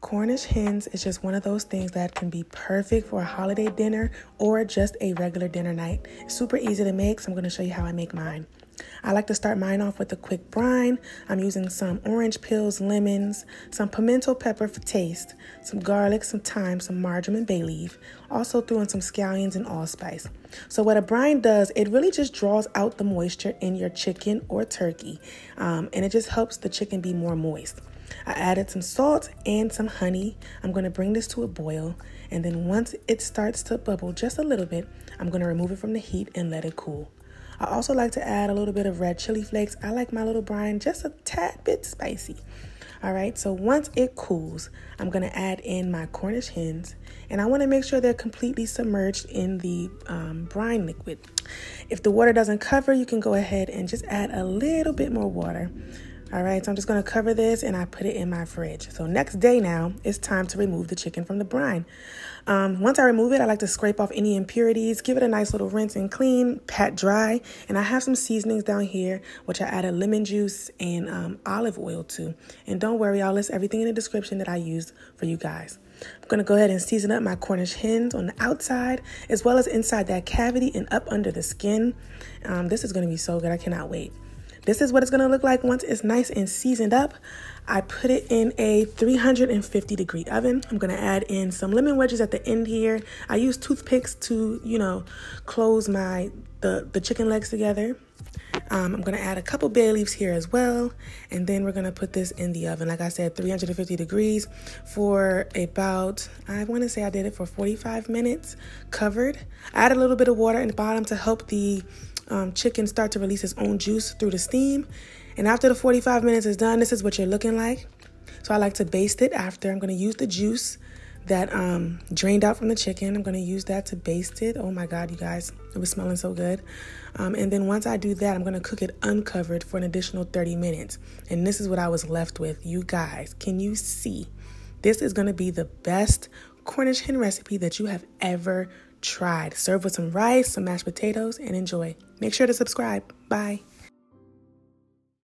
Cornish hens is just one of those things that can be perfect for a holiday dinner or just a regular dinner night. It's super easy to make, so I'm going to show you how I make mine. I like to start mine off with a quick brine. I'm using some orange peels, lemons, some pimento pepper for taste, some garlic, some thyme, some marjoram and bay leaf. Also threw in some scallions and allspice. So what a brine does, it really just draws out the moisture in your chicken or turkey, and it just helps the chicken be more moist. I added some salt and some honey. I'm going to bring this to a boil, and then once it starts to bubble just a little bit, I'm going to remove it from the heat and let it cool. I also like to add a little bit of red chili flakes. I like my little brine just a tad bit spicy. All right, so once it cools, I'm going to add in my Cornish hens, and I want to make sure they're completely submerged in the brine liquid. If the water doesn't cover, you can go ahead and just add a little bit more water. All right, so I'm just going to cover this and I put it in my fridge. So next day now, it's time to remove the chicken from the brine. Once I remove it, I like to scrape off any impurities, give it a nice little rinse and clean, pat dry. And I have some seasonings down here, which I added lemon juice and olive oil to. And don't worry, I'll list everything in the description that I used for you guys. I'm going to go ahead and season up my Cornish hens on the outside, as well as inside that cavity and up under the skin. This is going to be so good. I cannot wait. This is what it's going to look like once it's nice and seasoned up. I put it in a 350-degree oven. I'm going to add in some lemon wedges at the end here. I use toothpicks to, close the chicken legs together. I'm going to add a couple bay leaves here as well. And then we're going to put this in the oven. Like I said, 350 degrees for about, I want to say I did it for 45 minutes covered. I added a little bit of water in the bottom to help the chicken start to release its own juice through the steam. And after the 45 minutes is done, this is what you're looking like. So I like to baste it after. I'm going to use the juice that drained out from the chicken. I'm going to use that to baste it. Oh my God, you guys, it was smelling so good. And then once I do that, I'm going to cook it uncovered for an additional 30 minutes. And this is what I was left with. You guys, can you see? This is going to be the best Cornish hen recipe that you have ever tried. Serve with some rice, some mashed potatoes, and enjoy. Make sure to subscribe. Bye.